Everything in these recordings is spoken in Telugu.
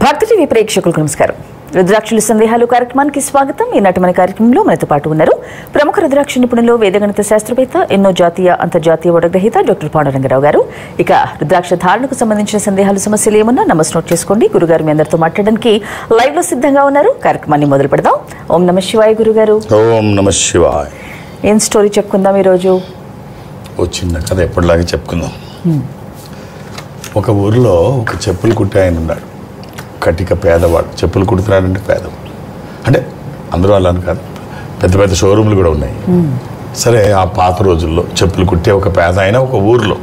భక్తి టీవీ ప్రేక్షకులకు నమస్కారం. రుద్రాక్షుల సందేహాలు కార్యక్రమానికి స్వాగతం. ఈనాటి మన కార్యక్రమంలో మనతో పాటు ఉన్నారు ప్రముఖ రుద్రాక్ష నిపుణులు, వేదగణిత శాస్త్రవేత్త, ఎన్నో జాతీయ అంతర్జాతీయ వడగ్రహీత డాక్టర్ పాండురంగరావు గారు. ఇక రుద్రాక్ష ధారణకు సంబంధించిన సందేహాలు, సమస్యలు ఏమన్నా నమస్ నోట్ చేసుకోండి. గురుగారు మీ అందరితో మాట్లాడడానికి లైవ్ లో సిద్ధంగా ఉన్నారు. కార్యక్రమాన్ని మొదలు పెడదాం. ఓం నమ శివాయ గురుగారు. ఓం నమ శివాయ. ఏం స్టోరీ చెప్పుకుందాం ఈరోజు? ఓ చిన్న కథ ఎప్పటిలాగే చెప్పుకుందాం. ఒక ఊరిలో ఒక చెప్పులు కుట్టే ఆయన ఉన్నాడు. కటిక పేదవాడు. చెప్పులు కుడుతున్నాడంటే పేదవాడు అంటే అందరూ అలా కాదు, పెద్ద పెద్ద షోరూమ్లు కూడా ఉన్నాయి. సరే, ఆ పాత రోజుల్లో చెప్పులు కుట్టే ఒక పేద ఆయన ఒక ఊర్లో,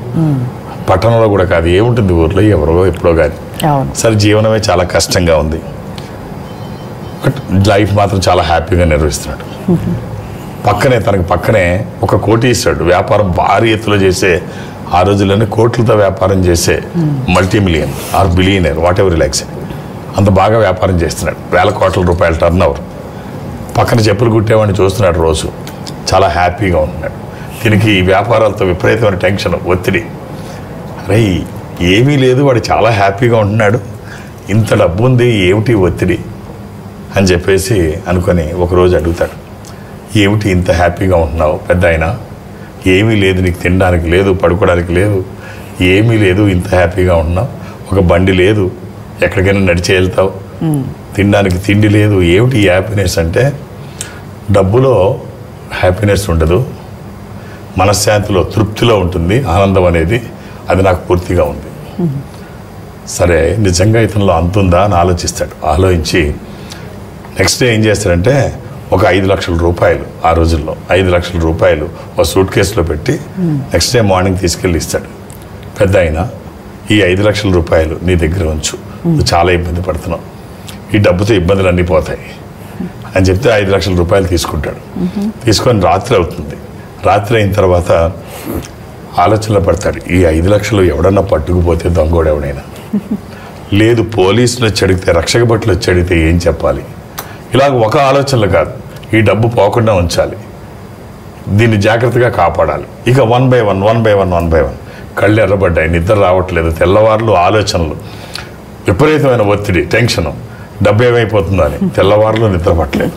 పట్టణంలో కూడా కాదు, ఏముంటుంది ఊర్లో, ఎవరో ఎప్పుడో కానీ. సరే, జీవనమే చాలా కష్టంగా ఉంది, బట్ లైఫ్ మాత్రం చాలా హ్యాపీగా నిర్వహిస్తున్నాడు. తనకు పక్కనే ఒక కోటీశ్వరుడు, వ్యాపారం భారీ ఎత్తులో చేసే, ఆ రోజుల్లోనే కోట్లతో వ్యాపారం చేసే multi million or billionaire, whatever relax, అంత బాగా వ్యాపారం చేస్తున్నాడు. వేల కోట్ల రూపాయల టర్న్ ఓవర్. పక్కన చెప్పులు కుట్టేవాడిని చూస్తున్నాడు, రోజు చాలా హ్యాపీగా ఉంటున్నాడు. దీనికి వ్యాపారాలతో విపరీతమైన టెన్షన్, ఒత్తిడి. అరే ఏమీ లేదు, వాడు చాలా హ్యాపీగా ఉంటున్నాడు, ఇంత డబ్బు ఉంది, ఏమిటి ఒత్తిడి అని చెప్పేసి అనుకొని ఒకరోజు అడుగుతాడు, ఏమిటి ఇంత హ్యాపీగా ఉంటున్నావు పెద్ద ఆయన? ఏమీ లేదు, నీకు తినడానికి లేదు, పడుకోవడానికి లేదు, ఏమీ లేదు, ఇంత హ్యాపీగా ఉంటున్నావు. ఒక బండి లేదు, ఎక్కడికైనా నడిచి వెళ్తావు, తినడానికి తిండి లేదు, ఏమిటి ఈ హ్యాపీనెస్ అంటే? డబ్బులో హ్యాపీనెస్ ఉండదు, మనశ్శాంతిలో, తృప్తిలో ఉంటుంది ఆనందం అనేది. అది నాకు పూర్తిగా ఉంది. సరే, నిజంగా ఇతనిలో అంతుందా అని ఆలోచిస్తాడు. ఆలోచించి నెక్స్ట్ డే ఏం చేస్తాడంటే, ఒక 5 లక్షల రూపాయలు, ఆ రోజుల్లో 5 లక్షల రూపాయలు ఒక సూట్ కేసులో పెట్టి నెక్స్ట్ డే మార్నింగ్ తీసుకెళ్ళి ఇస్తాడు. పెద్ద అయినా, ఈ 5 లక్షల రూపాయలు నీ దగ్గర ఉంచు, నువ్వు చాలా ఇబ్బంది పడుతున్నావు, ఈ డబ్బుతో ఇబ్బందులు అన్నీ పోతాయి అని చెప్తే 5 లక్షల రూపాయలు తీసుకుంటాడు. తీసుకొని రాత్రి అవుతుంది. రాత్రి అయిన తర్వాత ఆలోచనలో పడతాడు, ఈ 5 లక్షలు ఎవడన్నా పట్టుకుపోతే, దొంగోడు ఎవడైనా లేదు, పోలీసులు వచ్చి అడిగితే, రక్షక భటులు వచ్చి అడిగితే ఏం చెప్పాలి? ఇలాగ ఒక ఆలోచనలు కాదు, ఈ డబ్బు పోకుండా ఉంచాలి, దీన్ని జాగ్రత్తగా కాపాడాలి. ఇక వన్ బై వన్ కళ్ళు ఎర్రబడ్డాయి, నిద్ర రావట్లేదు, తెల్లవారులు ఆలోచనలు, విపరీతమైన ఒత్తిడి, టెన్షను, డబ్బు ఏమైపోతుందో అని. తెల్లవారులు నిద్ర పట్టలేదు,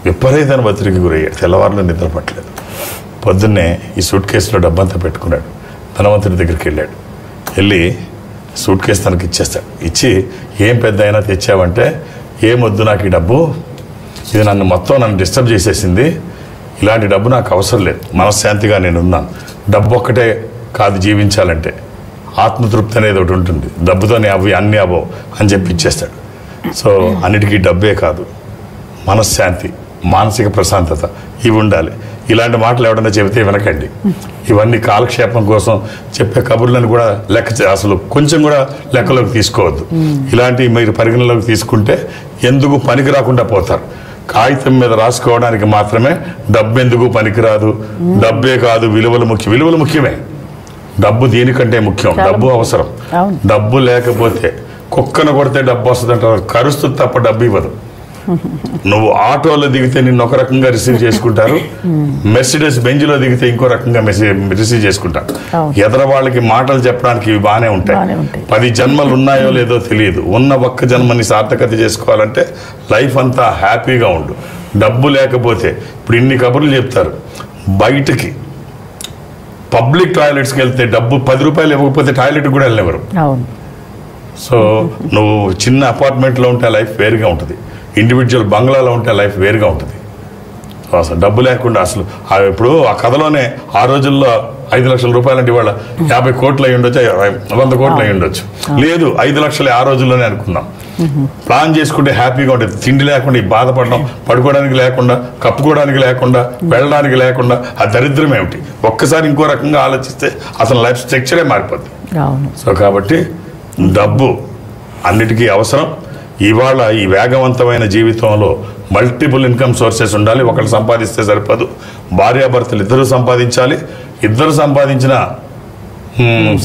విపరీతమైన ఒత్తిడికి గురయ్యాడు, తెల్లవారులు నిద్ర పట్టలేదు. పొద్దున్నే ఈ సూట్ కేసులో డబ్బంతా పెట్టుకున్నాడు. ధనవంతుడి దగ్గరికి వెళ్ళాడు. వెళ్ళి సూట్ కేసు తనకి ఇచ్చేస్తాడు. ఇచ్చి, ఏం పెద్ద అయినా తెచ్చావంటే, ఏమొద్దు నాకు ఈ డబ్బు, ఇది నన్ను డిస్టర్బ్ చేసేసింది, ఇలాంటి డబ్బు నాకు అవసరం లేదు, మనశ్శాంతిగా నేను ఉన్నాను. డబ్బు ఒక్కటే కాదు జీవించాలంటే, ఆత్మతృప్తి అనేది ఒకటి ఉంటుంది, డబ్బుతోనే అన్నీ అవ్వవు అని చెప్పి ఇచ్చేస్తాడు. సో అన్నిటికీ డబ్బే కాదు, మనశ్శాంతి, మానసిక ప్రశాంతత, ఇవి ఉండాలి. ఇలాంటి మాటలు ఎవడన్నా చెబితే వినకండి. ఇవన్నీ కాలక్షేపం కోసం చెప్పే కబుర్లను కూడా అసలు కొంచెం కూడా లెక్కలోకి తీసుకోవద్దు. ఇలాంటివి మీరు పరిగణలోకి తీసుకుంటే ఎందుకు పనికి రాకుండా పోతారు. కాగితం మీద రాసుకోవడానికి మాత్రమే, డబ్బు ఎందుకు పనికిరాదు, డబ్బే కాదు, విలువలు ముఖ్యమే. డబ్బు దీనికంటే ముఖ్యం, డబ్బు అవసరం. డబ్బు లేకపోతే కుక్కను కొడితే డబ్బు వస్తుందంటారు, కరుస్తుంది తప్ప డబ్బు ఇవ్వదు. నువ్వు ఆటోలో దిగితే నిన్ను ఒక రకంగా రిసీవ్ చేసుకుంటారు, మెర్సిడెస్ బెంజ్లో దిగితే ఇంకో రకంగా రిసీవ్ చేసుకుంటారు. ఎదర వాళ్ళకి మాటలు చెప్పడానికి ఇవి బాగానే ఉంటాయి. 10 జన్మలు ఉన్నాయో లేదో తెలియదు. ఉన్న ఒక్క జన్మని సార్థకత చేసుకోవాలంటే లైఫ్ అంతా హ్యాపీగా ఉండు. డబ్బు లేకపోతే, ఇప్పుడు ఇన్ని కబుర్లు చెప్తారు, బయటకి పబ్లిక్ టాయిలెట్స్కి వెళ్తే డబ్బు 10 రూపాయలు ఇవ్వకపోతే టాయిలెట్కి కూడా వెళ్ళినవారు. సో నువ్వు చిన్న అపార్ట్మెంట్లో ఉంటే లైఫ్ వేరుగా ఉంటుంది, ఇండివిజువల్ బంగ్లాలో ఉంటే లైఫ్ వేరుగా ఉంటుంది. అసలు డబ్బు లేకుండా అసలు ఇప్పుడు ఆ కథలోనే, ఆ రోజుల్లో 5 లక్షల రూపాయలు అంటే ఇవాళ 50 కోట్లు అయి ఉండొచ్చు, 100 కోట్లు అయి ఉండొచ్చు. లేదు, 5 లక్షలే ఆ రోజుల్లోనే అనుకుందాం. ప్లాన్ చేసుకుంటే హ్యాపీగా ఉంటుంది. తిండి లేకుండా ఈ బాధపడడం, పడుకోవడానికి లేకుండా, కప్పుకోవడానికి లేకుండా, వెళ్ళడానికి లేకుండా, ఆ దరిద్రం ఏమిటి? ఒక్కసారి ఇంకో రకంగా ఆలోచిస్తే అసలు లైఫ్ స్ట్రక్చరే మారిపోతుంది. సో కాబట్టి డబ్బు అన్నిటికీ అవసరం. ఇవాళ ఈ వేగవంతమైన జీవితంలో మల్టిపుల్ ఇన్కమ్ సోర్సెస్ ఉండాలి. ఒకళ్ళు సంపాదిస్తే సరిపోదు, భార్యాభర్తలు ఇద్దరు సంపాదించాలి. ఇద్దరు సంపాదించినా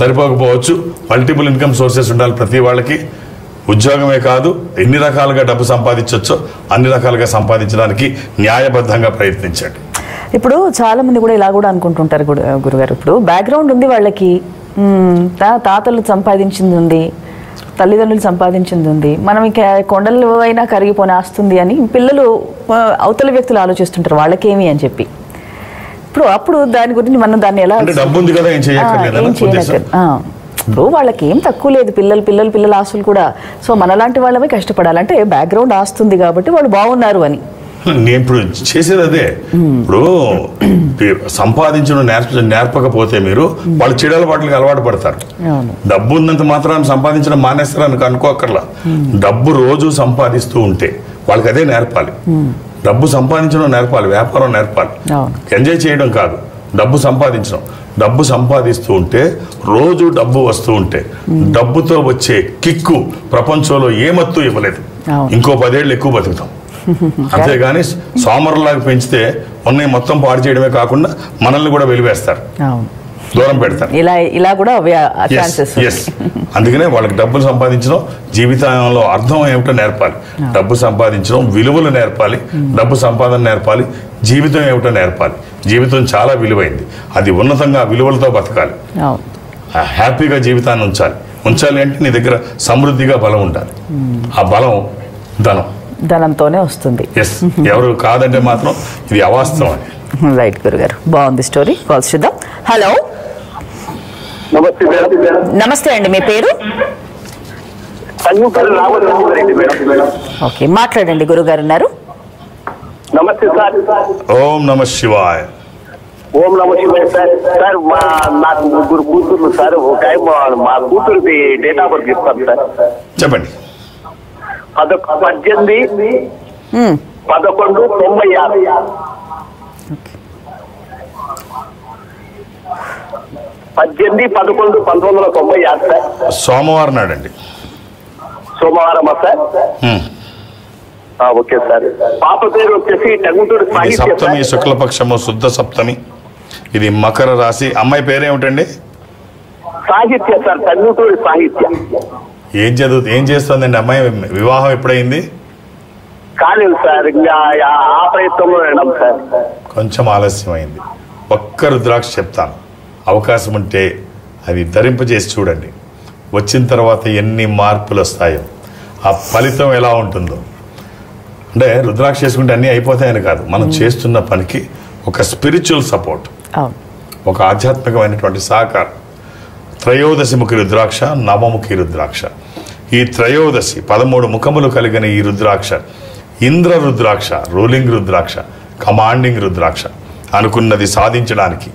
సరిపోకపోవచ్చు, మల్టిపుల్ ఇన్కమ్ సోర్సెస్ ఉండాలి ప్రతి వాళ్ళకి. ఉద్యోగమే కాదు, ఎన్ని రకాలుగా డబ్బు సంపాదించవచ్చో అన్ని రకాలుగా సంపాదించడానికి న్యాయబద్ధంగా ప్రయత్నించండి. ఇప్పుడు చాలా మంది కూడా ఇలా కూడా అనుకుంటుంటారు గురుగారు, ఇప్పుడు బ్యాక్గ్రౌండ్ ఉంది వాళ్ళకి, తాతలు సంపాదించింది ఉంది, తల్లిదండ్రులు సంపాదించింది ఉంది, మనం ఇక కొండలు అయినా కరిగిపోయినా వస్తుంది అని పిల్లలు అవతల వ్యక్తులు ఆలోచిస్తుంటారు వాళ్ళకేమి అని చెప్పి. అప్పుడు దాని గురించి మనం దాన్ని ఎలా ఇప్పుడు వాళ్ళకి ఏం తక్కువ లేదు, పిల్లల ఆస్తులు కూడా. సో మనలాంటి వాళ్ళమే కష్టపడాలంటే బ్యాక్గ్రౌండ్ ఆస్తుంది కాబట్టి వాళ్ళు బాగున్నారు అని. నేను ఇప్పుడు చేసేది అదే. ఇప్పుడు సంపాదించడం నేర్పకపోతే మీరు వాళ్ళు చెడు అలవాట్లకి అలవాటు పడతారు. డబ్బు ఉన్నంత మాత్రాన్ని సంపాదించడం మానేస్తారని అనుకోకర్లా. డబ్బు రోజు సంపాదిస్తూ ఉంటే వాళ్ళకి అదే నేర్పాలి. డబ్బు సంపాదించడం నేర్పాలి, వ్యాపారం నేర్పాలి, ఎంజాయ్ చేయడం కాదు, డబ్బు సంపాదించడం. డబ్బు సంపాదిస్తూ ఉంటే రోజు డబ్బు వస్తూ ఉంటే డబ్బుతో వచ్చే కిక్కు ప్రపంచంలో ఏమత్తు ఇవ్వలేదు. ఇంకో 10 ఏళ్ళు ఎక్కువ బతుకుతాం. అంతేగాని సోమరులాగా పెంచితే ఉన్నాయి మొత్తం పాడు చేయడమే కాకుండా మనల్ని కూడా వెలివేస్తారు, దూరం పెడతారు. ఇలా కూడా అందుకనే వాళ్ళకి డబ్బులు సంపాదించడం జీవితంలో అర్థం ఏమిటో నేర్పాలి. డబ్బు సంపాదించడం విలువలు నేర్పాలి, డబ్బు సంపాదన నేర్పాలి, జీవితం ఏమిటో నేర్పాలి. జీవితం చాలా విలువైంది, అది ఉన్నతంగా విలువలతో బతకాలి, హ్యాపీగా జీవితాన్ని ఉంచాలి అంటే నీ దగ్గర సమృద్ధిగా బలం ఉండాలి. ఆ బలం ధనంతోనే వస్తుంది. ఎవరు కాదంటే మాత్రం ఇది అవాస్తవం అని. రైట్ గురుగారు, బాగుంది స్టోరీ. కాల్స్ చూద్దాం. హలో, నమస్తే అండి, మీ పేరు? ఓకే, మాట్లాడండి, గురుగారు ఉన్నారు. నమస్తే సార్. ఓం నమ శివాయ. ఓం నమ శివాయ సార్. సార్ నాకు 3 కూతుర్లు సార్. ఒక మా కూతురుది డేట్ ఆఫ్ బర్త్ ఇస్తాను సార్. చెప్పండి. 18 11 96. 18 11 1996 సార్. సోమవారం నాడండి. సోమవారమా సార్? Okay sir. పాప పేరు వచ్చేసి టంగుటూరి సప్తమి, శుక్లపక్షము, శుద్ధ సప్తమి. ఇది మకర రాశి. అమ్మాయి పేరేమిటండి? సాహిత్య సార్, టంగుటూరి సాహిత్య. ఏం చేస్తుందండి అమ్మాయి? వివాహం ఎప్పుడైంది? కాలేదు సార్, ఇంకా ఆ ప్రయత్నంలో ఉన్నాం సార్. కొంచెం ఆలస్యమైంది. ఒక్క రుద్రాక్ష చెప్తాను, అవకాశం ఉంటే అది ధరింపజేసి చూడండి. వచ్చిన తర్వాత ఎన్ని మార్పులు వస్తాయో, ఆ ఫలితం ఎలా ఉంటుందో. అంటే రుద్రాక్ష చేసుకుంటే అన్నీ అయిపోతాయని కాదు, మనం చేస్తున్న పనికి ఒక స్పిరిచువల్ సపోర్ట్, ఒక ఆధ్యాత్మికమైనటువంటి సహకారం. త్రయోదశిముఖి రుద్రాక్ష, నవముఖి రుద్రాక్ష. ఈ త్రయోదశి 13 ముఖములు కలిగిన ఈ రుద్రాక్ష ఇంద్ర రుద్రాక్ష, రూలింగ్ రుద్రాక్ష, కమాండింగ్ రుద్రాక్ష. అనుకున్నది సాధించడానికి,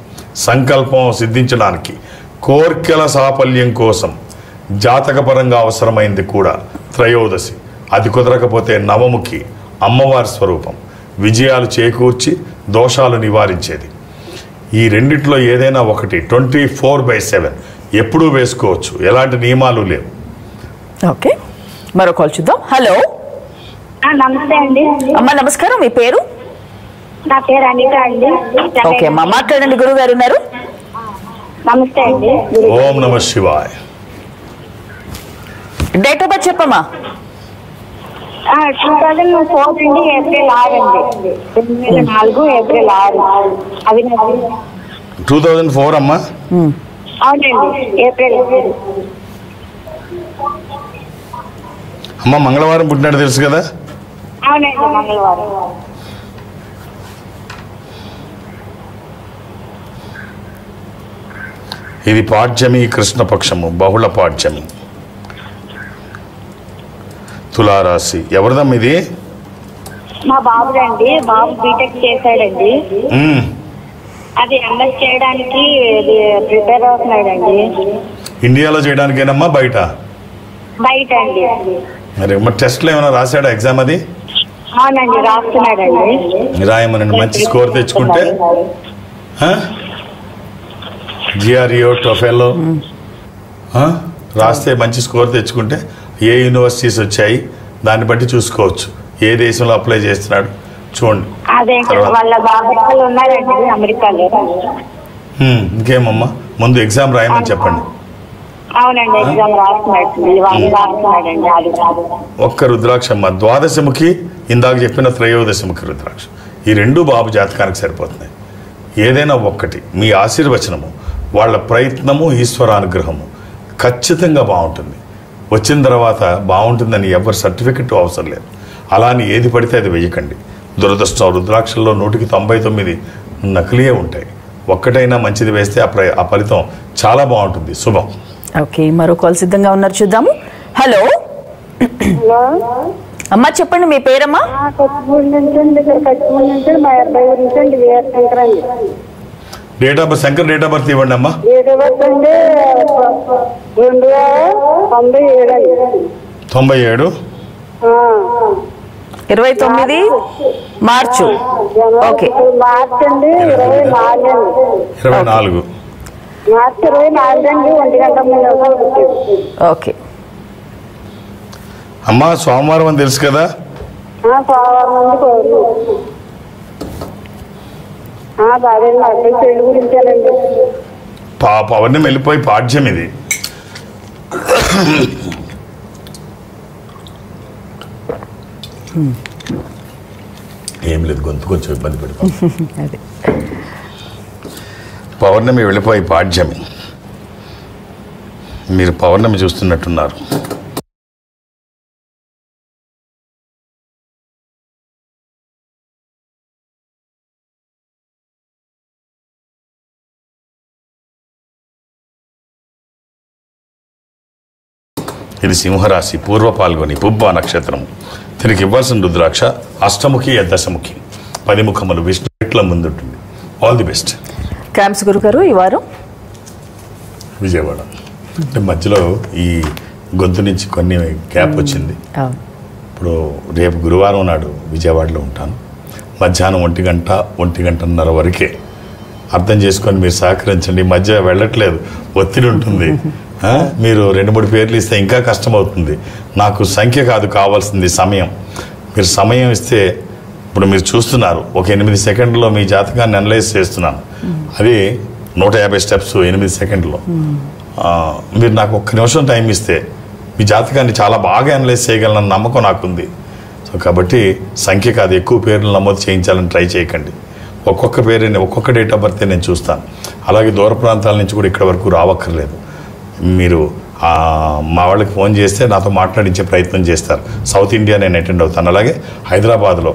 సంకల్పం సిద్ధించడానికి, కోర్కెల సాఫల్యం కోసం జాతకపరంగా అవసరమైంది కూడా త్రయోదశి. అది కుదరకపోతే నవముఖి, అమ్మవారి స్వరూపం, విజయాలు చేకూర్చి దోషాలు నివారించేది. ఈ రెండిట్లో ఏదైనా ఒకటి 24/7 ఎప్పుడూ వేసుకోవచ్చు, ఎలాంటి నియమాలు లేవు. ఓకే, మరో కాల్ చూద్దాం. హలో, నమస్తే అండి. అమ్మా నమస్కారం, మీ పేరు? నా పేరు అనిత అండి. ఓకే అమ్మా, మాట్లాడండి, గురువు గారు ఉన్నారు. నమస్తే అండి. ఓం నమ శివాయ. డేట్ ఆఫ్ బర్త్ చెప్పమ్మా. 2004 అండి, ఏప్రిల్ 6 అండి. 2004 ఏప్రిల్ 6. అది 2004 అమ్మా? అవునండి, ఏప్రిల్. అమ్మ మంగళవారం పుట్టినట్టు తెలుసు కదా? అవునండి, మంగళవారం. ఇది పాడ్యమి, కృష్ణపక్షము, బహుళ పాడ్యమి, తులారాశి. ఎవరిదమ్మ ఇది? మా బాబుదండి. బాబు బీటెక్ చేశాడండి. అది ఎంఎస్ చేయడానికి ప్రిపేర్ అవుతున్నాడండి. ఇండియాలో చేయడానికేనమ్మా బయట? బయట అండి. మరి టెస్ట్లో ఏమైనా రాశాడా? ఎగ్జామ్ అది? అవునండి, రాస్తున్నాడండి. రాయమనండి, మంచి స్కోర్ తెచ్చుకుంటే జిఆర్ఈఓ, టోఫెల్లో రాస్తే మంచి స్కోర్ తెచ్చుకుంటే ఏ యూనివర్సిటీస్ వచ్చాయి దాన్ని బట్టి చూసుకోవచ్చు. ఏ దేశంలో అప్లై చేస్తున్నాడు చూడండి. ఇంకేమమ్మా, ముందు ఎగ్జామ్ రాయమని చెప్పండి. ఒక్క రుద్రాక్షమ్మ, ద్వాదశముఖి, ఇందాక చెప్పిన త్రయోదశముఖి రుద్రాక్ష. ఈ రెండు బాబు జాతకానికి సరిపోతున్నాయి. ఏదైనా ఒక్కటి మీ ఆశీర్వచనము, వాళ్ళ ప్రయత్నము, ఈశ్వరానుగ్రహము ఖచ్చితంగా బాగుంటుంది. వచ్చిన తర్వాత బాగుంటుందని ఎవరు సర్టిఫికెట్ అవసరం లేదు. అలా అని ఏది పడితే అది వెయ్యకండి. దురదృష్టం రుద్రాక్షల్లో 100కి 99 నకిలీయే ఉంటాయి. ఒక్కటైనా మంచిది వేస్తే ఆ ఫలితం చాలా బాగుంటుంది. శుభం. ఓకే, మరో కాల్ సిద్ధంగా ఉన్నారు, చూద్దాము. హలో హలో అమ్మా, చెప్పండి మీ పేరమ్మా? కచ్చిమూడి నుంచి అండి. కచ్చిమూడి నుంచి మా అబ్బాయి గురించి అండి, విఆర్ శంకర్ అండి. Date of birth Shankar date of birth ఇవ్వండి అమ్మా. డేట్ ఆఫ్ బర్త్ అండి 2097 అండి. 97 29 మార్చు. ఓకే, మార్చ్ అండి 24 అండి. 24 మార్చ్ 24 అండి, 1:03 పుట్టాడు. ఓకే అమ్మా, సోమవారం అని తెలుసు కదా? సోమవారం నుండి కోరు బాగా మా అబ్బాయి పెళ్లి గురించానండి. అవన్నీ వెళ్ళిపోయి పాఠ్యం ఇది. ఏం లేదు, గొంతు కొంచెం ఇబ్బంది పెడతాం. పౌర్ణమి వెళ్ళిపోయి పాఠ్యమి. మీరు పౌర్ణమి చూస్తున్నట్టున్నారు. ఇది సింహరాశి, పూర్వ పాల్గొని పుబ్బ నక్షత్రం. దీనికి ఇవ్వాల్సిన రుద్రాక్ష అష్టముఖి, దశముఖి, 10 ముఖములు, విష్ణు ఇట్ల ముందుంటుంది. All the best. క్యాంప్స్ గురుగారు ఈ వారం విజయవాడ. అంటే మధ్యలో ఈ గొంతు నుంచి కొన్ని గ్యాప్ వచ్చింది. ఇప్పుడు రేపు గురువారం నాడు విజయవాడలో ఉంటాను. మధ్యాహ్నం 1 గంట 1:30 వరకే. అర్థం చేసుకొని మీరు సహకరించండి. మధ్య వెళ్ళట్లేదు, ఒత్తిడి ఉంటుంది. మీరు 2-3 పేర్లు ఇస్తే ఇంకా కష్టమవుతుంది. నాకు సంఖ్య కాదు కావాల్సింది, సమయం. మీరు సమయం ఇస్తే, ఇప్పుడు మీరు చూస్తున్నారు, ఒక 8 సెకండ్లో మీ జాతకాన్ని అనలైజ్ చేస్తున్నాను. అది 150 స్టెప్స్ 8 సెకండ్లో. మీరు నాకు 1 నిమిషం టైం ఇస్తే మీ జాతకాన్ని చాలా బాగా అనలైజ్ చేయగలనన్న నమ్మకం నాకుంది. సో కాబట్టి సంఖ్య కాదు, ఎక్కువ పేర్లు నమోదు చేయించాలని ట్రై చేయకండి. ఒక్కొక్క పేరుని, ఒక్కొక్క డేట్ ఆఫ్ బర్త్ నేను చూస్తాను. అలాగే దూర ప్రాంతాల నుంచి కూడా ఇక్కడ వరకు రావక్కర్లేదు. మీరు మా వాళ్ళకి ఫోన్ చేస్తే నాతో మాట్లాడించే ప్రయత్నం చేస్తారు. సౌత్ ఇండియా నేను అటెండ్ అవుతాను. అలాగే హైదరాబాద్లో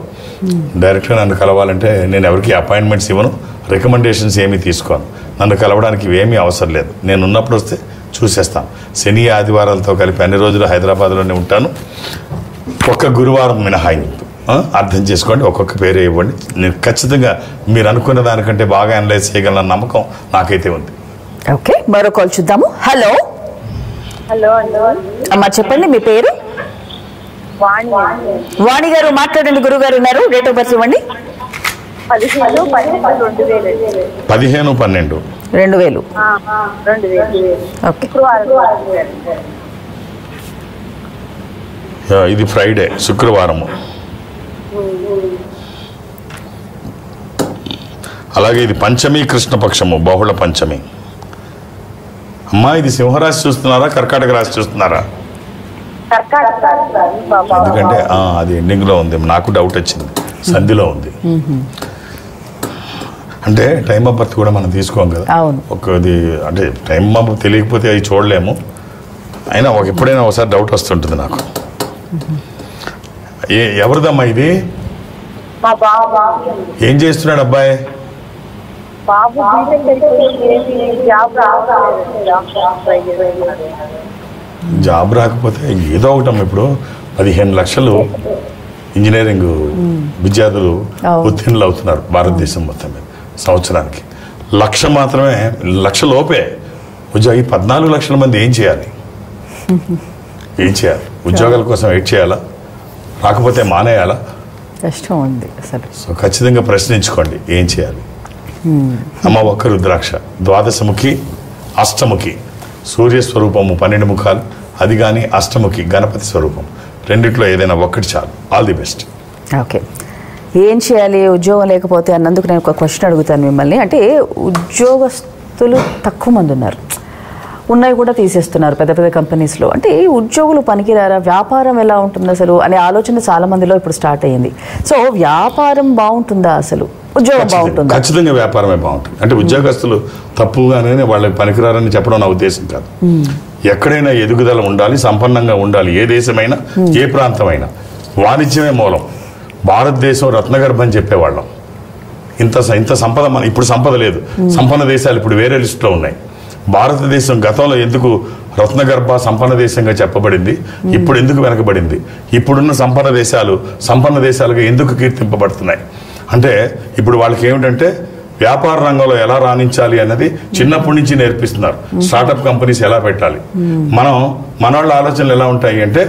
డైరెక్ట్గా నన్ను కలవాలంటే నేను ఎవరికి అపాయింట్మెంట్స్ ఇవ్వను, రికమెండేషన్స్ ఏమీ తీసుకోను. నన్ను కలవడానికి ఇవేమీ అవసరం లేదు. నేను ఉన్నప్పుడు వస్తే చూసేస్తాను. శని ఆదివారాలతో కలిపి అన్ని రోజులు హైదరాబాద్లోనే ఉంటాను. ఒక్క గురువారం మినహాయింపు. అర్థం చేసుకోండి, ఒక్కొక్క పేరే ఇవ్వండి. నేను ఖచ్చితంగా మీరు అనుకున్న దానికంటే బాగా అనలైజ్ చేయగలన నమ్మకం నాకైతే ఉంది. ఓకే, మరో కాల్ చూద్దాము. హలో హలో అమ్మా, చెప్పండి మీ పేరు? వాణి గారు మాట్లాడండి. గురువు గారు ఉన్నారు. డేట్ ఆఫ్ బర్త్ ఇవ్వండి. 15/12/2000. ఓకే, ఇది ఫ్రైడే, శుక్రవారము. అలాగే ఇది పంచమి, కృష్ణపక్షము, బహుళ పంచమి. అమ్మా, ఇది సింహరాశి చూస్తున్నారా, కర్కాటక రాశి చూస్తున్నారా? ఎందుకంటే అది ఎండింగ్లో ఉంది. నాకు డౌట్ వచ్చింది, సంధిలో ఉంది. అంటే టైమ్ ఆఫ్ బర్త్ కూడా మనం తీసుకోం కదా. ఒకది అంటే టైమ్ ఆఫ్ తెలియకపోతే అవి చూడలేము. అయినా ఎప్పుడైనా ఒకసారి డౌట్ వస్తుంటుంది నాకు. ఎవరిదమ్మా ఇది? ఏం చేస్తున్నాడు అబ్బాయి? జాబ్ రాకపోతే ఏదో ఒకటమ్మా. ఇప్పుడు 15 లక్షలు ఇంజనీరింగ్ విద్యార్థులు ఉత్తీర్ణులు అవుతున్నారు భారతదేశం మొత్తం మీద సంవత్సరానికి. 1,00,000 మాత్రమే, 1,00,000 లోపే ఉద్యోగి. 14 లక్షల మంది ఏం చేయాలి? ఉద్యోగాల కోసం వెయిట్ చేయాలా? రాకపోతే మానేయాలా? కష్టం ఉంది అసలు. సో ఖచ్చితంగా ప్రశ్నించుకోండి ఏం చేయాలి. అమ్మ, ఒక్క రుద్రాక్ష, ద్వాదశముఖి, అష్టముఖి, సూర్యస్వరూపము 12 ముఖాలు, అది కానీ అష్టముఖి గణపతి స్వరూపం. రెండిట్లో ఏదైనా ఒక్కటి చాలు. All the best. ఓకే, ఏం చేయాలి ఉద్యోగం లేకపోతే అన్నందుకు నేను ఒక క్వశ్చన్ అడుగుతాను మిమ్మల్ని. అంటే ఉద్యోగస్తులు తక్కువ మంది ఉన్నారు, ఉన్నాయి కూడా తీసేస్తున్నారు పెద్ద పెద్ద కంపెనీస్లో. అంటే ఉద్యోగులు పనికిరారా, వ్యాపారం ఎలా ఉంటుంది అసలు అనే ఆలోచన చాలా మందిలో ఇప్పుడు స్టార్ట్ అయ్యింది. సో వ్యాపారం బాగుంటుందా, అసలు ఉద్యోగం బాగుంటుందా? ఖచ్చితంగా వ్యాపారమే బాగుంటుంది. అంటే ఉద్యోగస్తులు తప్పుగానే వాళ్ళకి పనికిరారని చెప్పడం నా ఉద్దేశం కాదు. ఎక్కడైనా ఎదుగుదల ఉండాలి, సంపన్నంగా ఉండాలి. ఏ దేశమైనా, ఏ ప్రాంతమైనా వాణిజ్యమే మూలం. భారతదేశం రత్నగర్భం అని చెప్పేవాళ్ళం. ఇంత సంపద ఇప్పుడు సంపద లేదు. సంపన్న దేశాలు ఇప్పుడు వేరే లిస్టులో ఉన్నాయి. భారతదేశం గతంలో ఎందుకు రత్నగర్భ సంపన్న దేశంగా చెప్పబడింది, ఇప్పుడు ఎందుకు వెనకబడింది? ఇప్పుడున్న సంపన్న దేశాలుగా ఎందుకు కీర్తింపబడుతున్నాయి అంటే, ఇప్పుడు వాళ్ళకి ఏమిటంటే వ్యాపార రంగంలో ఎలా రాణించాలి అన్నది చిన్నప్పటి నుంచి నేర్పిస్తున్నారు. స్టార్టప్ కంపెనీస్ ఎలా పెట్టాలి. మనోళ్ళ ఆలోచనలు ఎలా ఉంటాయి అంటే,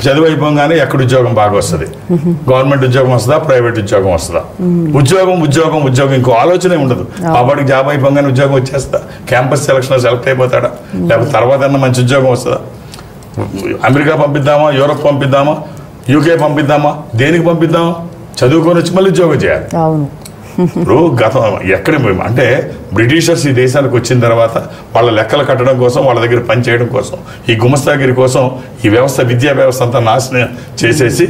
చదువు అయిపోగానే ఎక్కడ ఉద్యోగం బాగా వస్తుంది, గవర్నమెంట్ ఉద్యోగం వస్తుందా, ప్రైవేట్ ఉద్యోగం వస్తుందా, ఉద్యోగం ఇంకో ఆలోచనే ఉండదు. ఆ వాడికి జాబ్ అయిపోగానే ఉద్యోగం వచ్చేస్తా, క్యాంపస్ సెలెక్ట్ అయిపోతాడా, లేకపోతే తర్వాత మంచి ఉద్యోగం వస్తుందా, అమెరికా పంపిద్దామా, యూరోప్ పంపిద్దామా, యూకే పంపిద్దామా, దేనికి పంపిద్దామా, చదువుకొని వచ్చి మళ్ళీ ఉద్యోగం చేయాలి. ఇప్పుడు గతం ఎక్కడ అంటే బ్రిటిషర్స్ ఈ దేశానికి వచ్చిన తర్వాత వాళ్ళ లెక్కలు కట్టడం కోసం, వాళ్ళ దగ్గర పని చేయడం కోసం, ఈ గుమస్తాగిరి కోసం ఈ విద్యా వ్యవస్థ అంతా నాశనం చేసేసి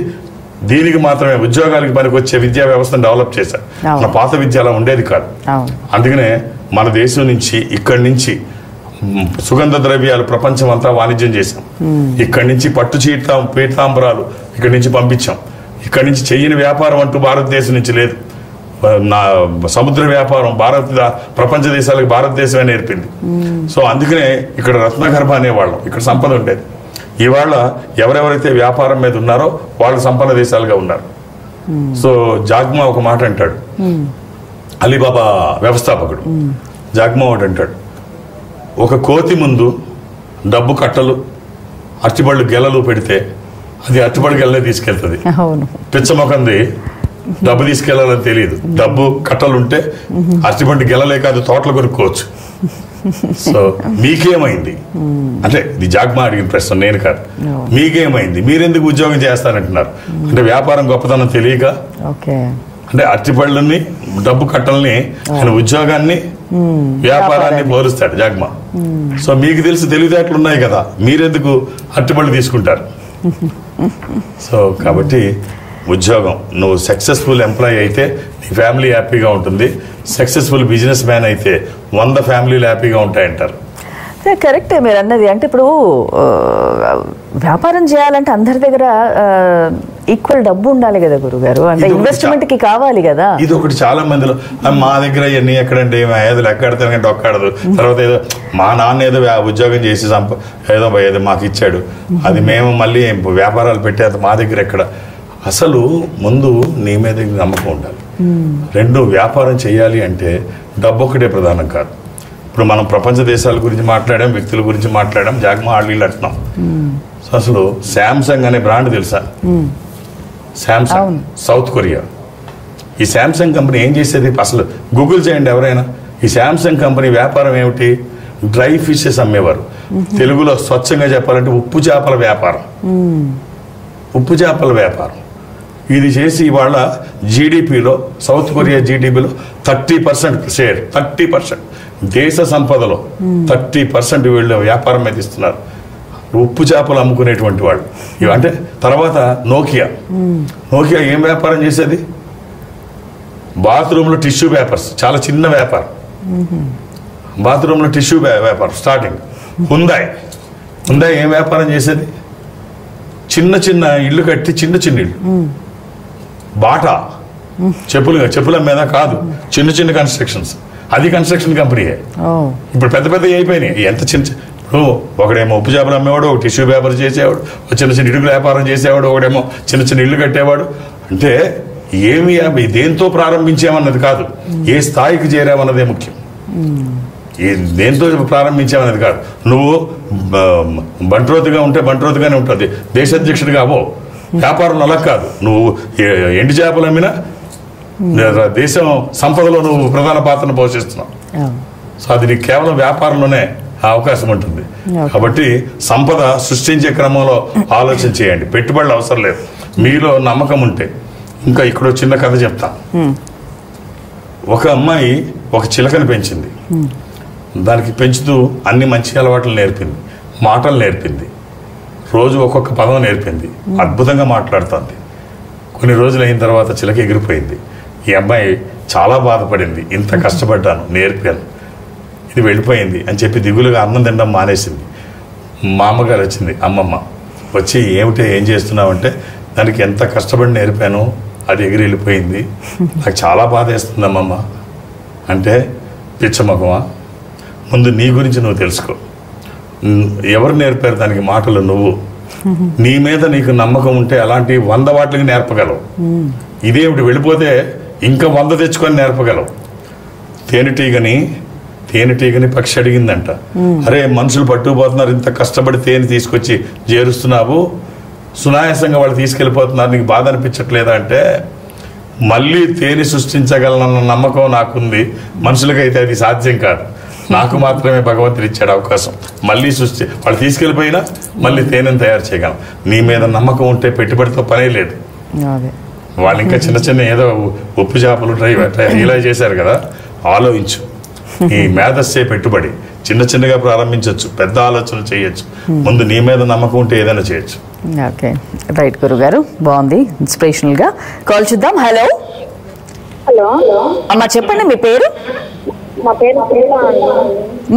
దీనికి మాత్రమే ఉద్యోగాలకు పనికి వచ్చే విద్యా వ్యవస్థను డెవలప్ చేశారు. మన పాత విద్య అలా ఉండేది కాదు. అందుకనే మన దేశం నుంచి ఇక్కడి నుంచి సుగంధ ద్రవ్యాలు ప్రపంచం అంతా వాణిజ్యం చేశాం. ఇక్కడి నుంచి పీతాంబరాలు ఇక్కడి నుంచి పంపించాం. ఇక్కడి నుంచి చెయ్యని వ్యాపారం అంటూ భారతదేశం నుంచి లేదు. సముద్ర వ్యాపారం ప్రపంచ దేశాలకు భారతదేశమే నేర్పింది. సో అందుకనే ఇక్కడ రత్నగర్భ అనేవాళ్ళం, ఇక్కడ సంపద ఉండేది. ఇవాళ ఎవరెవరైతే వ్యాపారం మీద ఉన్నారో వాళ్ళు సంపన్న దేశాలుగా ఉన్నారు. సో జాక్మా ఒక మాట అంటాడు, అలీబాబా వ్యవస్థాపకుడు జాక్మా ఒకటి అంటాడు, ఒక కోతి ముందు డబ్బు కట్టలు, అరటిపళ్ళు గెలలు పెడితే అది అరటిపళ్ళు గెలనే తీసుకెళ్తుంది. పిచ్చమొకంది డబ్బు తీసుకెళ్లాలని తెలియదు. డబ్బు కట్టలుంటే అరటిపండు గెలలే కాదు తోటలు కొనుక్కోవచ్చు. సో మీకేమైంది అంటే, ఇది జాగ్మా అడిగిన ప్రశ్న, నేను కాదు. మీకేమైంది, మీరెందుకు ఉద్యోగం చేస్తానంటున్నారు అంటే, వ్యాపారం గొప్పతనం తెలియక, అంటే అరటిపళ్ళని డబ్బు కట్టల్ని ఆయన ఉద్యోగాన్ని వ్యాపారాన్ని పోలుస్తాడు జాగ్మా. సో మీకు తెలివితేటలు ఉన్నాయి కదా, మీరెందుకు అరటిపళ్ళు తీసుకుంటారు? సో కాబట్టి ఉద్యోగం, నువ్వు సక్సెస్ఫుల్ ఎంప్లాయీ అయితే నీ ఫ్యామిలీ హ్యాపీగా ఉంటుంది, సక్సెస్ఫుల్ బిజినెస్ మ్యాన్ అయితే 100 ఫ్యామిలీలు హ్యాపీగా ఉంటాయంటారు. కరెక్టే మీరు అన్నది. అంటే ఇప్పుడు వ్యాపారం చేయాలంటే అందరి దగ్గర ఈక్వల్ డబ్బు ఉండాలి కదా గురుగారు, అంటే ఇన్వెస్ట్మెంట్ కి కావాలి కదా. ఇది ఒకటి చాలా మందిలో, మా దగ్గర ఇవన్నీ ఎక్కడంటే ఏదో ఎక్కడతానంటే ఒక్కడదు, తర్వాత ఏదో మా నాన్న ఏదో ఉద్యోగం చేసి ఏదో మాకు ఇచ్చాడు, అది మేము మళ్ళీ వ్యాపారాలు పెట్టేది మా దగ్గర ఎక్కడ. అసలు ముందు నీ మీద నమ్మకం ఉండాలి. రెండు, వ్యాపారం చేయాలి అంటే డబ్బు ఒకటే ప్రధానం కాదు. ఇప్పుడు మనం ప్రపంచ దేశాల గురించి మాట్లాడాం, వ్యక్తుల గురించి మాట్లాడాం, జాగ్మా ఆళ్ళు అంటున్నాం. సో అసలు శాంసంగ్ అనే బ్రాండ్ తెలుసా? Samsung south Korea. ఈ శాంసంగ్ కంపెనీ ఏం చేసేది అసలు గూగుల్ చేయండి ఎవరైనా. ఈ శాంసంగ్ కంపెనీ వ్యాపారం ఏమిటి? డ్రై ఫిషెస్ అమ్మేవారు. తెలుగులో స్వచ్ఛంగా చెప్పాలంటే ఉప్పు చేపల వ్యాపారం. ఉప్పు చేపల వ్యాపారం ఇది చేసి ఇవాళ జీడిపిలో, సౌత్ కొరియా జీడిపిలో 30% షేర్, 30% దేశ సంపదలో 30% వీళ్ళు వ్యాపారం మీద ఇస్తున్నారు. ఉప్పు చేపలు అమ్ముకునేటువంటి వాళ్ళు. అంటే తర్వాత నోకియా ఏం వ్యాపారం చేసేది? బాత్రూంలో టిష్యూ పేపర్స్, చాలా చిన్న వ్యాపారం. బాత్రూంలో టిష్యూ వ్యాపారం స్టార్టింగ్. హుందాయ్ ఏం వ్యాపారం చేసేది? చిన్న ఇల్లు కట్టి చిన్న ఇల్లు. బాటా చెప్పుల మీద కాదు, చిన్న కన్స్ట్రక్షన్స్, అది కన్స్ట్రక్షన్ కంపెనీయే. ఇప్పుడు పెద్ద అయిపోయినాయి. ఎంత ఇప్పుడు ఒకడేమో ఉప్పు చేపలు అమ్మేవాడు, ఒక టిష్యూ పేపర్ చేసేవాడు, ఒక చిన్న ఇటుకల వ్యాపారం చేసేవాడు, ఒకడేమో చిన్న ఇల్లు కట్టేవాడు. అంటే ఏమి దేంతో ప్రారంభించామన్నది కాదు, ఏ స్థాయికి చేరామన్నదే ముఖ్యం. దేంతో ప్రారంభించామనేది కాదు. నువ్వు బంట్రోతుగా ఉంటే బంట్రోతుగానే ఉంటుంది, దేశాధ్యక్షుడిగా అవో. వ్యాపారంలో అలా కాదు. నువ్వు ఎండు చేపలు అమ్మినా దేశం సంపదలో నువ్వు ప్రధాన పాత్రను పోషిస్తున్నావు. సో అది నీకు కేవలం వ్యాపారంలోనే అవకాశం ఉంటుంది. కాబట్టి సంపద సృష్టించే క్రమంలో ఆలోచన చేయండి, పెట్టుబడులు అవసరం లేదు. మీలో నమ్మకం ఉంటే. ఇంకా ఇక్కడ చిన్న కథ చెప్తా. ఒక అమ్మాయి ఒక చిలకని పెంచింది. దానికి పెంచుతూ అన్ని మంచి అలవాట్లు నేర్పింది, మాటలు నేర్పింది, రోజు ఒక్కొక్క పదం నేర్పింది, అద్భుతంగా మాట్లాడుతుంది. కొన్ని రోజులు అయిన తర్వాత చిలక ఎగిరిపోయింది. ఈ అమ్మాయి చాలా బాధపడింది, ఇంత కష్టపడ్డాను, నేర్పాను, ఇది వెళ్ళిపోయింది అని చెప్పి దిగులుగా అన్నం తినడం మానేసింది. మా అమ్మగారు వచ్చింది, అమ్మమ్మ వచ్చి ఏం చేస్తున్నావంటే దానికి ఎంత కష్టపడి నేర్పాను, అది ఎగిరి వెళ్ళిపోయింది, నాకు చాలా బాధ వేస్తుంది అమ్మమ్మ అంటే, పిచ్చమ్మకమా, ముందు నీ గురించి నువ్వు తెలుసుకో. ఎవరు నేర్పారు దానికి మాటలు? నువ్వు. నీ మీద నీకు నమ్మకం ఉంటే అలాంటి 100 వాటికి నేర్పగలవు. ఇదేమిటి వెళ్ళిపోతే ఇంకా 100 తెచ్చుకొని నేర్పగలవు. తేనెటీగని పక్షి అడిగిందంట, అరే మనుషులు పట్టుకుపోతున్నారు, ఇంత కష్టపడి తేనె తీసుకొచ్చి చేరుస్తున్నావు, సునాయాసంగా వాళ్ళు తీసుకెళ్ళిపోతున్నారు, నీకు బాధ అనిపించట్లేదా అంటే, మళ్ళీ తేనె సృష్టించగలనన్న నమ్మకం నాకుంది, మనుషులకైతే అది సాధ్యం కాదు, నాకు మాత్రమే భగవంతుడు ఇచ్చాడు అవకాశం, మళ్ళీ వాళ్ళు తీసుకెళ్ళిపోయినా మళ్ళీ తేనెను తయారు చేయగలం. నీ మీద నమ్మకం ఉంటే పెట్టుబడితో పనే లేదు. వాళ్ళు ఇంకా చిన్న ఏదో ఉప్పు చేపలు ఇలా చేశారు కదా, ఆలోచించు. ఈ మేధస్సే పెట్టుబడి. చిన్నగా ప్రారంభించవచ్చు, పెద్ద ఆలోచనలు చేయొచ్చు. ముందు నీ మీద నమ్మకం ఉంటే ఏదైనా చేయొచ్చు. ఓకే, రైట్ గురుగారు, బాగుంది, ఇన్స్పిరేషనల్ గా. కాల్ చూద్దాం. హలో అమ్మా, చెప్పండి మీ పేరు? మా పేరు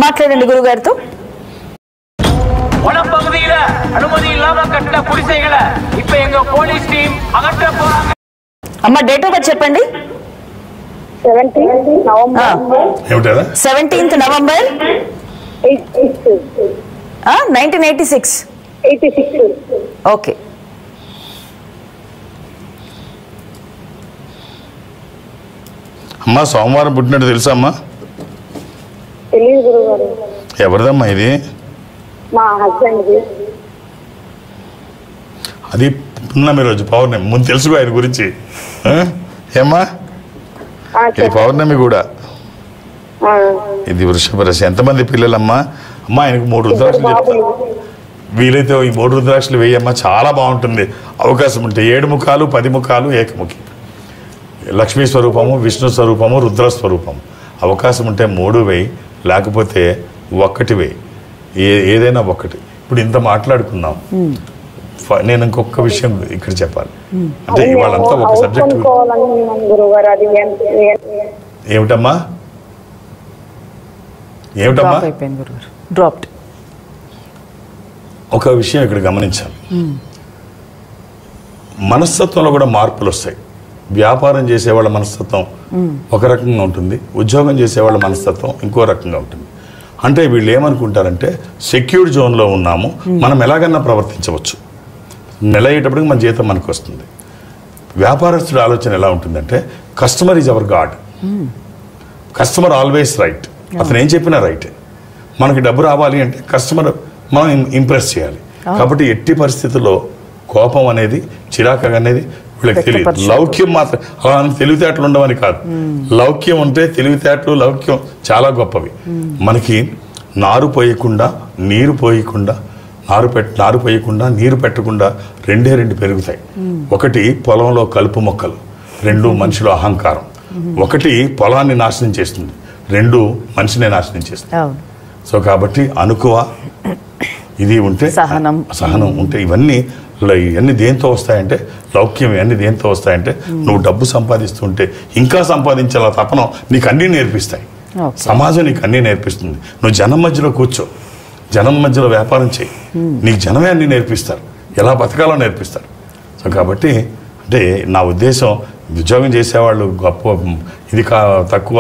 మాట్లాడండి గురుగారితో. வனப்பகுதியில அனுமதி இல்லாம கட்டின குடிசைகளை இப்ப எங்க போலீஸ் டீம் அகற்ற போறாங்க. అమ్మ డేట్ ఆఫ్ బర్త్ చెప్పండి. 17th November 1986. ఓకే. అమ్మా సోమవారం పుట్టినట్టు తెలుసా అమ్మా? తెలియదు గురుగారు. ఎవరిదమ్మా ఇది? మా హస్బెండ్. అది పున్నమి రోజు పౌర్ణమి, ముందు తెలుసుకో ఆయన గురించి. ఏమ్మా ఇది పౌర్ణమి కూడా. ఇది వృషభ రాశి. ఎంతమంది పిల్లలమ్మా? అమ్మా ఆయనకు 3 రుద్రాక్షలు చెప్తాను, వీలైతే ఈ 3 రుద్రాక్షలు వేయమ్మా, చాలా బాగుంటుంది. అవకాశం ఉంటే 7 ముఖాలు 10 ముఖాలు ఏకముఖి, లక్ష్మీ స్వరూపము, విష్ణు స్వరూపము, రుద్ర స్వరూపము. అవకాశం ఉంటే 3 వేయి, లేకపోతే 1 వేయి, ఏదైనా 1. ఇప్పుడు ఇంత మాట్లాడుకున్నాం, నేను ఇంకొక విషయం ఇక్కడ చెప్పాలి. అంటే ఇవాళంతా ఒక సబ్జెక్ట్. ఏమిటమ్మా? ఒక విషయం ఇక్కడ గమనించాలి. మనస్తత్వంలో కూడా మార్పులు వస్తాయి. వ్యాపారం చేసేవాళ్ళ మనస్తత్వం ఒక రకంగా ఉంటుంది, ఉద్యోగం చేసేవాళ్ళ మనస్తత్వం ఇంకో రకంగా ఉంటుంది. అంటే వీళ్ళు ఏమనుకుంటారంటే సెక్యూర్డ్ జోన్లో ఉన్నాము, మనం ఎలాగన్నా ప్రవర్తించవచ్చు, నెల అయ్యేటప్పటికి మన జీతం మనకు వస్తుంది. వ్యాపారస్తుడి ఆలోచన ఎలా ఉంటుందంటే customer is our God, customer always right, అతను ఏం చెప్పినా రైటే. మనకి డబ్బు రావాలి అంటే కస్టమర్ మనం ఇంప్రెస్ చేయాలి. కాబట్టి ఎట్టి పరిస్థితుల్లో కోపం అనేది, చిరాకు అనేది వీళ్ళకి తెలియదు. లౌక్యం మాత్రం అలా తెలివితేటలు ఉండవని కాదు, లౌక్యం ఉంటే తెలివితేటలు లౌక్యం చాలా గొప్పవి. మనకి నారు పోయకుండా నీరు పోయకుండా, నారు పోయకుండా నీరు పెట్టకుండా 2 పెరుగుతాయి. ఒకటి పొలంలో కలుపు మొక్కలు, 2 మనిషిలో అహంకారం. ఒకటి పొలాన్ని నాశనం చేస్తుంది, 2 మనిషిని నాశనం చేస్తుంది. సో కాబట్టి అనుకువ ఇది ఉంటే, సహనం ఉంటే, ఇవన్నీ దేంతో వస్తాయంటే లౌక్యం. ఇవన్నీ దేంతో వస్తాయంటే నువ్వు డబ్బు సంపాదిస్తుంటే ఇంకా సంపాదించాల తపన నీకు అన్నీ నేర్పిస్తాయి. సమాజం నీకు అన్నీ నేర్పిస్తుంది. నువ్వు జనం మధ్యలో కూర్చో, జనం మధ్యలో వ్యాపారం చేయి, నీకు జనమే అన్నీ నేర్పిస్తారు, ఎలా బతకాలో నేర్పిస్తారు. సో కాబట్టి అంటే నా ఉద్దేశం ఉద్యోగం చేసేవాళ్ళు గొప్ప, ఇది తక్కువ,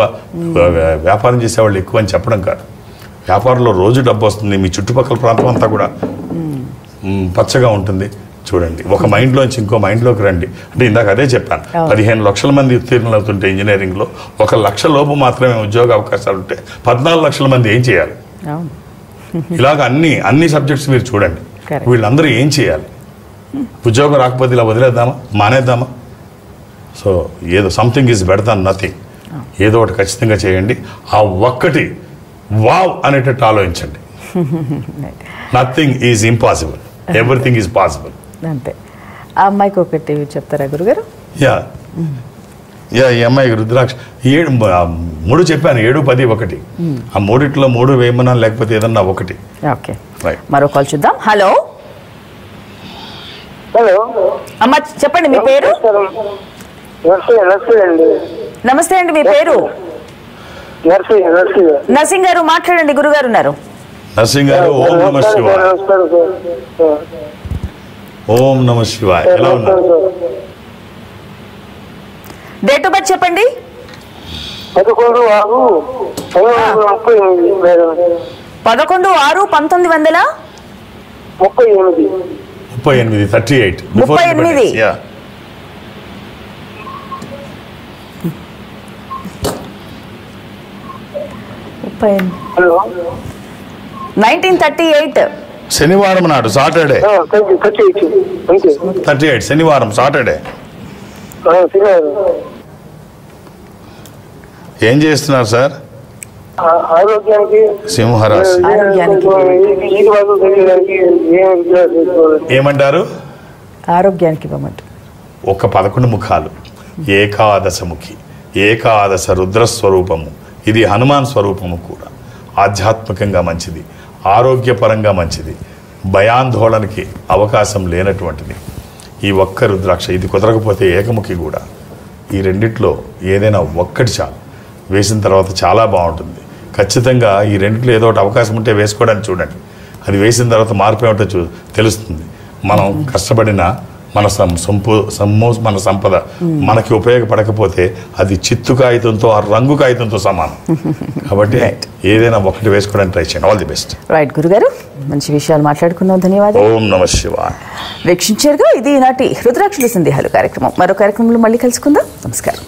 వ్యాపారం చేసేవాళ్ళు ఎక్కువ అని చెప్పడం కాదు. వ్యాపారంలో రోజు డబ్బు వస్తుంది, మీ చుట్టుపక్కల ప్రాంతం అంతా కూడా పచ్చగా ఉంటుంది. చూడండి, ఒక మైండ్లోంచి ఇంకో మైండ్లోకి రండి. అంటే ఇందాక అదే చెప్పాను, 15 లక్షల మంది ఉత్తీర్ణులు అవుతుంటే ఇంజనీరింగ్లో 1 లక్ష లోపు మాత్రమే ఉద్యోగ అవకాశాలు ఉంటే 14 లక్షల మంది ఏం చేయాలి? ఇలాగ అన్ని సబ్జెక్ట్స్ మీరు చూడండి, వీళ్ళందరూ ఏం చేయాలి? ఉద్యోగం రాకపోతే ఇలా వదిలేద్దామా, మానేద్దామా? సో ఏదో something is better than nothing. ఏదో ఒకటి ఖచ్చితంగా చేయండి. ఆ ఒక్కటి వావ్ అనేటట్టు ఆలోచించండి. Nothing is impossible, everything is possible. అంతే. ఆ అమ్మాయికి ఒకటి చెప్తారా గురుగారు? ఈ అమ్మాయికి రుద్రాక్ష 3 చెప్పాను, 7, 10, 1. ఆ 3 వేయమన్నా, లేకపోతే ఏదన్నా 1. ఓకే, మరో కాల్ చూద్దాం. హలో అమ్మ, చెప్పండి మీ పేరు? నమస్తే అండి, మీ పేరు? నర్సింగ్ గారు, మాట్లాడండి, గురుగారు ఉన్నారు. నర్సింగ్ గారు ఓం నమ శివాయ. ఓం నమ శివాయ. ఎలా ఉన్నారు? డేట్ ఆఫ్ బర్త్ చెప్పండి. 11/6/1938. 1938. శనివారం నాడు, సాటర్డే. 38 శనివారం, సాటర్డే. ఏం చేస్తున్నారు సార్? ఆరోగ్యానికి, సింహరాశి. ఏమంటారు? ఆరోగ్యానికి ఇవ్వమంటారు. ఒక 11 ముఖాలు, ఏకాదశముఖి, ఏకాదశ రుద్రస్వరూపము. ఇది హనుమాన్ స్వరూపము కూడా. ఆధ్యాత్మికంగా మంచిది, ఆరోగ్యపరంగా మంచిది, భయాందోళనకి అవకాశం లేనటువంటిది ఈ ఒక్క రుద్రాక్ష. ఇది కుదరకపోతే ఏకముఖి కూడా. ఈ రెండిట్లో ఏదైనా ఒక్కటి చాలు, వేసిన తర్వాత చాలా బాగుంటుంది. ఖచ్చితంగా ఈ రెండిట్లో ఏదో ఒకటి అవకాశం ఉంటే వేసుకోవడానికి చూడండి. అది వేసిన తర్వాత మార్పు ఏమిటో తెలుస్తుంది. మనం కష్టపడిన మన మన సంపద మనకి ఉపయోగపడకపోతే అది చిత్తు కాగితంతో, ఆ రంగు కాగితంతో సమానం. కాబట్టి ఏదైనా ఒకటి వేసుకోవడానికి ట్రై చేయండి. All the best. రైట్ గురుగారు, మంచి విషయాలు మాట్లాడుకుందాం. ధన్యవాదాలు. ఓం నమ శివాయ. వీక్షించారుగా, ఇది ఈనాటి రుద్రాక్షుల సందేహాలు కార్యక్రమం. మరో కార్యక్రమంలో మళ్ళీ కలుసుకుందాం. నమస్కారం.